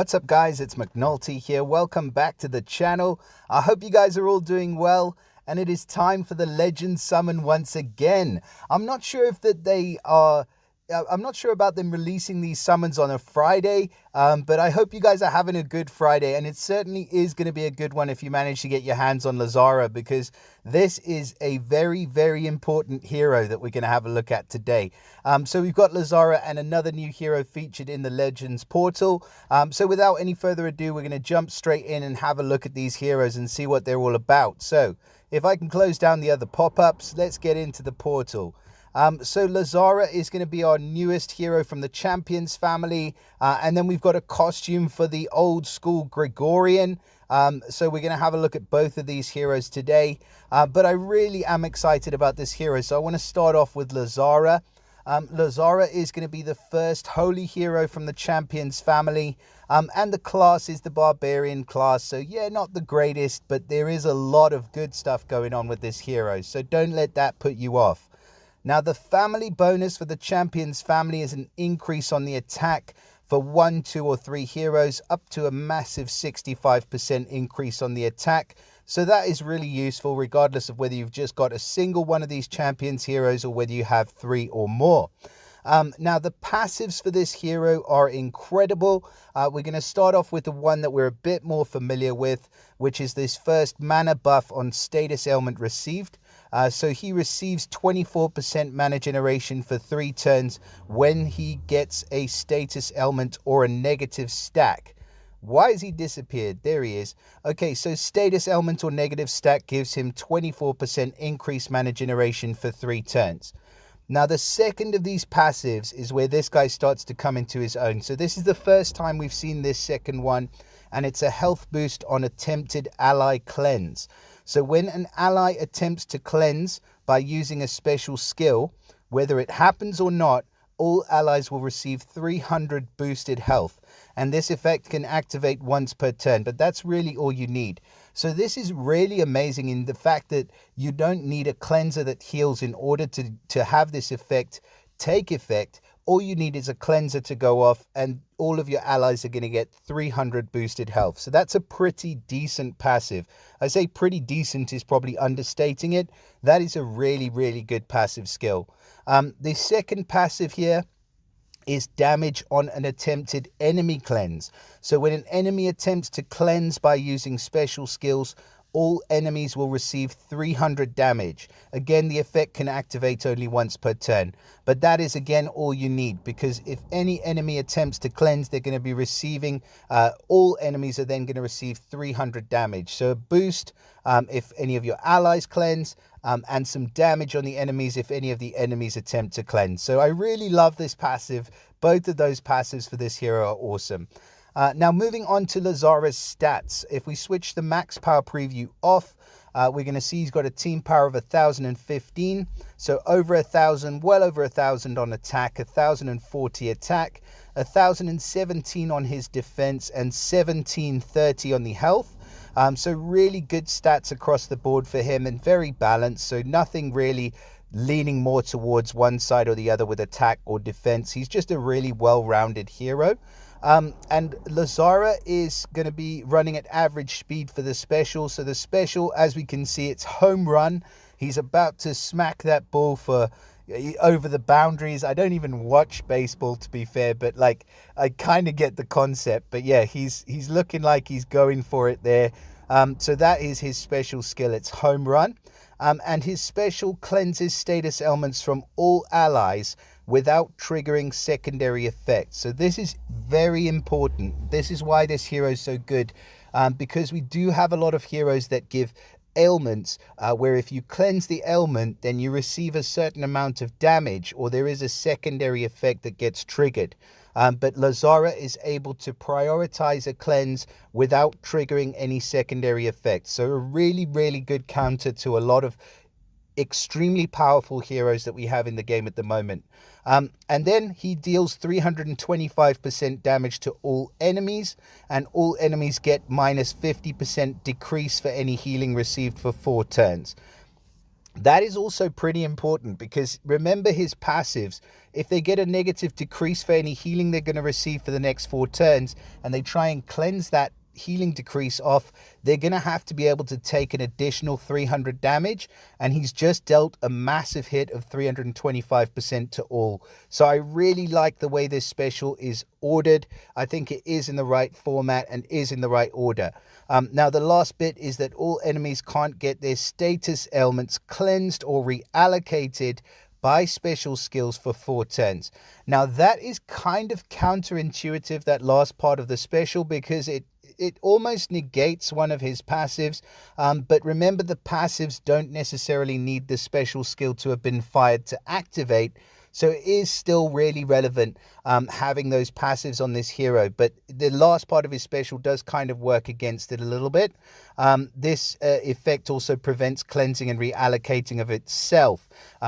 What's up, guys? It's McNulty here. Welcome back to the channel. I hope you guys are all doing well, and it is time for the Legend Summon once again. I'm not sure if that they are... I'm not sure about them releasing these summons on a Friday, but I hope you guys are having a good Friday, and it certainly is going to be a good one if you manage to get your hands on Lazara, because this is a very, very important hero that we're going to have a look at today. So we've got Lazara and another new hero featured in the Legends portal. So without any further ado, we're going to jump straight in and have a look at these heroes and see what they're all about. So if I can close down the other pop-ups, let's get into the portal. So Lazara is going to be our newest hero from the Champions family. And then we've got a costume for the old school Gregorian. So we're going to have a look at both of these heroes today. But I really am excited about this hero. So I want to start off with Lazara. Lazara is going to be the first holy hero from the Champions family. And the class is the Barbarian class. So yeah, not the greatest, but there is a lot of good stuff going on with this hero. So don't let that put you off. Now, the family bonus for the Champions family is an increase on the attack for 1, 2, or 3 heroes, up to a massive 65% increase on the attack. So that is really useful, regardless of whether you've just got a single one of these Champions heroes or whether you have 3 or more. Now, the passives for this hero are incredible. We're going to start off with the one that we're a bit more familiar with, which is this first mana buff on status ailment received. So he receives 24% mana generation for 3 turns when he gets a status ailment or a negative stack. Why has he disappeared? There he is. Okay, so status ailment or negative stack gives him 24% increased mana generation for 3 turns. Now, the second of these passives is where this guy starts to come into his own. So this is the first time we've seen this second one, and it's a health boost on attempted ally cleanse. So when an ally attempts to cleanse by using a special skill, whether it happens or not, all allies will receive 300 boosted health. And this effect can activate once per turn, but that's really all you need. So this is really amazing in the fact that you don't need a cleanser that heals in order to have this effect take effect. All you need is a cleanser to go off, and all of your allies are going to get 300 boosted health. So that's a pretty decent passive. I say pretty decent is probably understating it. That is a really, really good passive skill. The second passive here is damage on an attempted enemy cleanse. So when an enemy attempts to cleanse by using special skills, all enemies will receive 300 damage. Again, the effect can activate only once per turn. But that is, again, all you need, because if any enemy attempts to cleanse, they're going to be receiving, all enemies are then going to receive 300 damage. So a boost if any of your allies cleanse, and some damage on the enemies if any of the enemies attempt to cleanse. So I really love this passive. Both of those passives for this hero are awesome. Now, moving on to Lazara's stats. If we switch the max power preview off, we're going to see he's got a team power of 1,015. So over 1,000, well over 1,000 on attack, 1,040 attack, 1,017 on his defense, and 1,730 on the health. So really good stats across the board for him, and very balanced. So nothing really leaning more towards one side or the other with attack or defense. He's just a really well-rounded hero. And Lazara is going to be running at average speed for the special. So the special, as we can see, it's home run. He's about to smack that ball for over the boundaries. I don't even watch baseball, to be fair, but like I kind of get the concept. But yeah, he's looking like he's going for it there. So that is his special skill. It's home run. And his special cleanses status ailments from all allies without triggering secondary effects. So this is very important. This is why this hero is so good, because we do have a lot of heroes that give ailments where if you cleanse the ailment, then you receive a certain amount of damage, or there is a secondary effect that gets triggered. But Lazara is able to prioritize a cleanse without triggering any secondary effects. So a really, really good counter to a lot of extremely powerful heroes that we have in the game at the moment. And then he deals 325% damage to all enemies, and all enemies get minus 50% decrease for any healing received for 4 turns. That is also pretty important because remember his passives. If they get a negative decrease for any healing they're going to receive for the next 4 turns, and they try and cleanse that healing decrease off, they're going to have to be able to take an additional 300 damage, and he's just dealt a massive hit of 325% to all. So I really like the way this special is ordered. I think it is in the right format and is in the right order. Now the last bit is that all enemies can't get their status ailments cleansed or reallocated by special skills for 4 turns. Now that is kind of counterintuitive, that last part of the special, because it almost negates one of his passives. But remember, the passives don't necessarily need the special skill to have been fired to activate. So it is still really relevant having those passives on this hero. But the last part of his special does kind of work against it a little bit. This effect also prevents cleansing and reallocating of itself.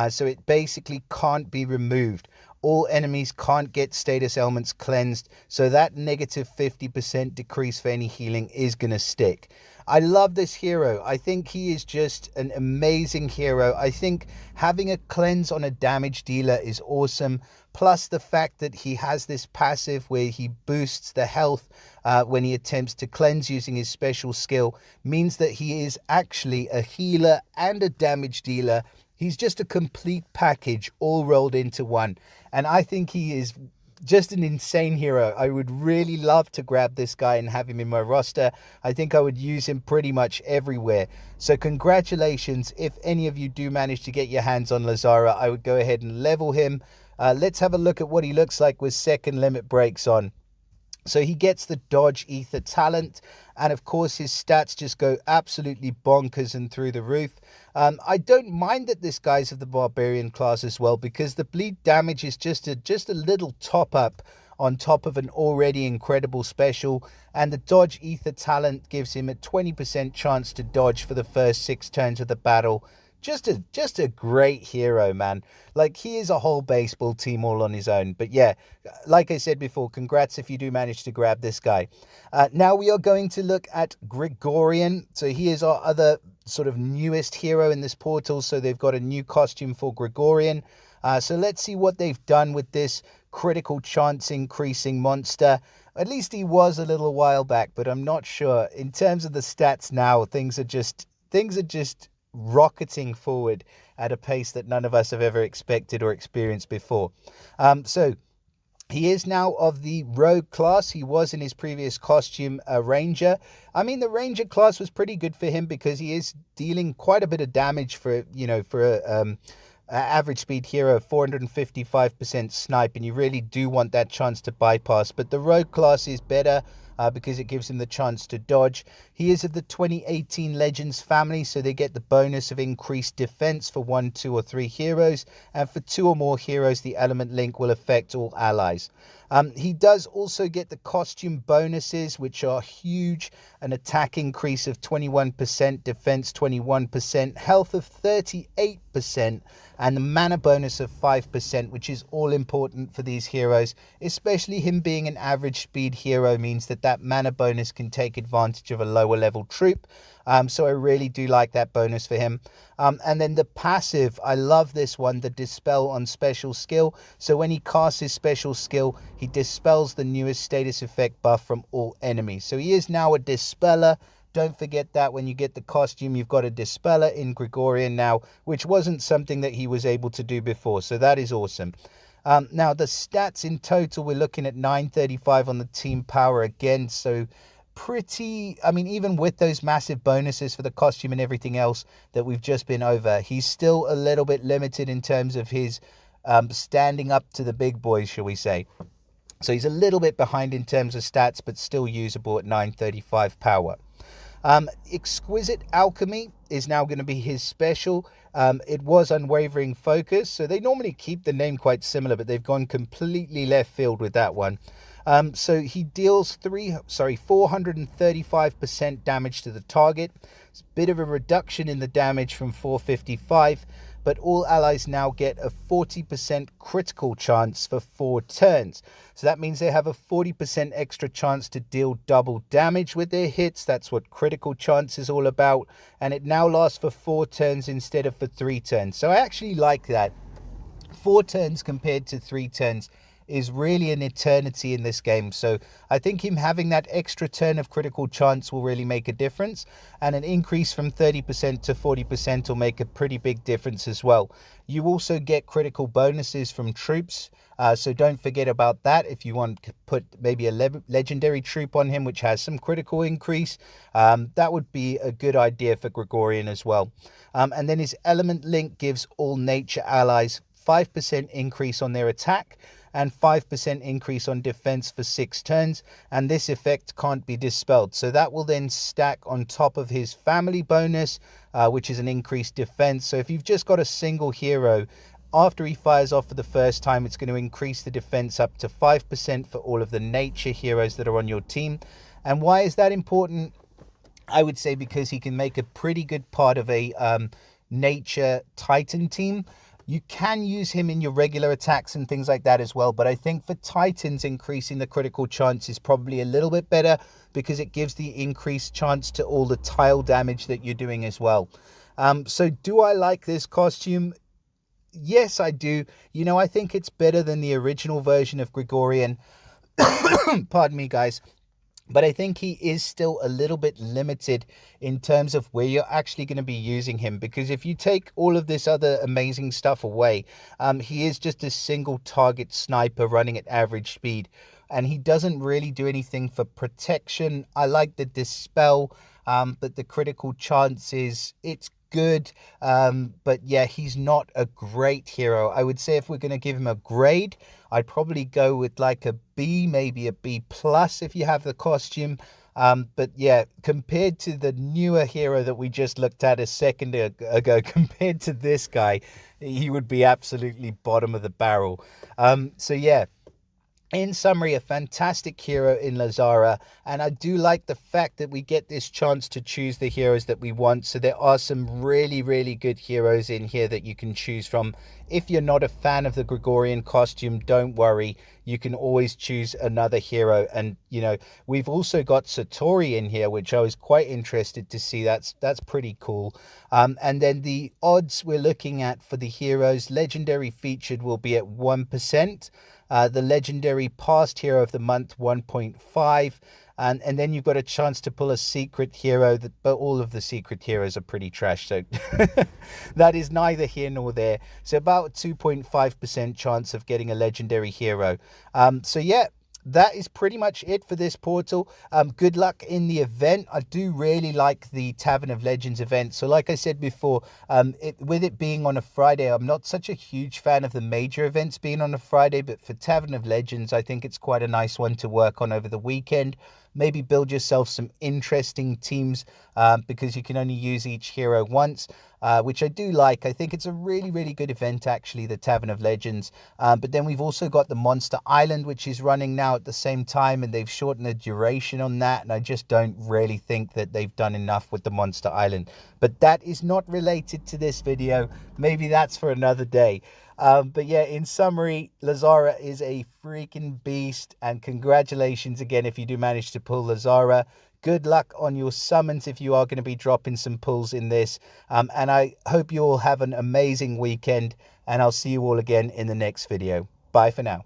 So it basically can't be removed. All enemies can't get status ailments cleansed, so that negative 50% decrease for any healing is going to stick. I love this hero. I think he is just an amazing hero. I think having a cleanse on a damage dealer is awesome. Plus the fact that he has this passive where he boosts the health when he attempts to cleanse using his special skill means that he is actually a healer and a damage dealer. He's just a complete package all rolled into one. And I think he is just an insane hero. I would really love to grab this guy and have him in my roster. I think I would use him pretty much everywhere. So congratulations. If any of you do manage to get your hands on Lazara, I would go ahead and level him. Let's have a look at what he looks like with second limit breaks on. So he gets the dodge ether talent, and of course his stats just go absolutely bonkers and through the roof. I don't mind that this guy's of the barbarian class as well, because the bleed damage is just a little top up on top of an already incredible special, and the dodge ether talent gives him a 20% chance to dodge for the first 6 turns of the battle. Just a great hero, man. Like, he is a whole baseball team all on his own. But yeah, like I said before, congrats if you do manage to grab this guy. Now we are going to look at Gregorian. So he is our other sort of newest hero in this portal. So they've got a new costume for Gregorian. So let's see what they've done with this critical chance increasing monster. At least he was a little while back, but I'm not sure. In terms of the stats now, things are just rocketing forward at a pace that none of us have ever expected or experienced before. So he is now of the rogue class. He was in his previous costume a ranger. I mean, the ranger class was pretty good for him because he is dealing quite a bit of damage for a average speed hero, 455% snipe, and you really do want that chance to bypass. But the rogue class is better because it gives him the chance to dodge. He is of the 2018 Legends family, so they get the bonus of increased defense for 1, 2, or 3 heroes, and for 2 or more heroes, the element link will affect all allies. He does also get the costume bonuses, which are huge. An attack increase of 21%, defense 21%, health of 38%, and the mana bonus of 5%, which is all important for these heroes, especially him being an average speed hero means that mana bonus can take advantage of a lower level troop. So I really do like that bonus for him. And then the passive, I love this one, the dispel on special skill. So when he casts his special skill, he dispels the newest status effect buff from all enemies. So he is now a dispeller. Don't forget that when you get the costume, you've got a dispeller in Gregorian now, which wasn't something that he was able to do before. So that is awesome. Now the stats in total, we're looking at 935 on the team power again. So pretty, I mean, even with those massive bonuses for the costume and everything else that we've just been over, he's still a little bit limited in terms of his standing up to the big boys, shall we say. So he's a little bit behind in terms of stats, but still usable at 935 power. Exquisite Alchemy is now going to be his special. It was Unwavering Focus, so they normally keep the name quite similar, but they've gone completely left field with that one. So he deals 435% damage to the target. It's a bit of a reduction in the damage from 455, but all allies now get a 40% critical chance for 4 turns. So that means they have a 40% extra chance to deal double damage with their hits. That's what critical chance is all about. And it now lasts for 4 turns instead of for 3 turns. So I actually like that. 4 turns compared to 3 turns is really an eternity in this game. So I think him having that extra turn of critical chance will really make a difference, and an increase from 30% to 40% will make a pretty big difference as well. You also get critical bonuses from troops, so don't forget about that. If you want to put maybe a legendary troop on him which has some critical increase, that would be a good idea for Gregorian as well. And then his element link gives all nature allies 5% increase on their attack and 5% increase on defense for 6 turns, and this effect can't be dispelled. So that will then stack on top of his family bonus, which is an increased defense. So if you've just got a single hero, after he fires off for the first time, it's going to increase the defense up to 5% for all of the nature heroes that are on your team. And why is that important? I would say because he can make a pretty good part of a nature Titan team. You can use him in your regular attacks and things like that as well, but I think for Titans, increasing the critical chance is probably a little bit better because it gives the increased chance to all the tile damage that you're doing as well. So do I like this costume? Yes, I do. You know, I think it's better than the original version of Gregorian. Pardon me, guys. But I think he is still a little bit limited in terms of where you're actually going to be using him. Because if you take all of this other amazing stuff away, he is just a single target sniper running at average speed. And he doesn't really do anything for protection. I like the dispel, but the critical chances, it's good. But yeah, he's not a great hero. I would say if we're going to give him a grade, I'd probably go with like a B, maybe a B plus if you have the costume. But yeah, compared to the newer hero that we just looked at a second ago, compared to this guy, he would be absolutely bottom of the barrel. So yeah. In summary, a fantastic hero in Lazara, and I do like the fact that we get this chance to choose the heroes that we want. So there are some really, really good heroes in here that you can choose from. If you're not a fan of the Gregorian costume, don't worry. You can always choose another hero. And, you know, we've also got Satori in here, which I was quite interested to see. That's pretty cool. And then the odds we're looking at for the heroes, legendary featured will be at 1%. The legendary past hero of the month 1.5, and then you've got a chance to pull a secret hero, but all of the secret heroes are pretty trash, so that is neither here nor there. So about 2.5% chance of getting a legendary hero. So yeah, that is pretty much it for this portal. Good luck in the event. I do really like the Tavern of Legends event. So like I said before, with it being on a Friday, I'm not such a huge fan of the major events being on a Friday, but for Tavern of Legends, I think it's quite a nice one to work on over the weekend. Maybe build yourself some interesting teams because you can only use each hero once, which I do like. I think it's a really, really good event, actually, the Tavern of Legends. But then we've also got the Monster Island, which is running now at the same time, and they've shortened the duration on that. And I just don't really think that they've done enough with the Monster Island. But that is not related to this video. Maybe that's for another day. But yeah, in summary, Lazara is a freaking beast, and congratulations again if you do manage to pull Lazara. Good luck on your summons if you are going to be dropping some pulls in this. And I hope you all have an amazing weekend, and I'll see you all again in the next video. Bye for now.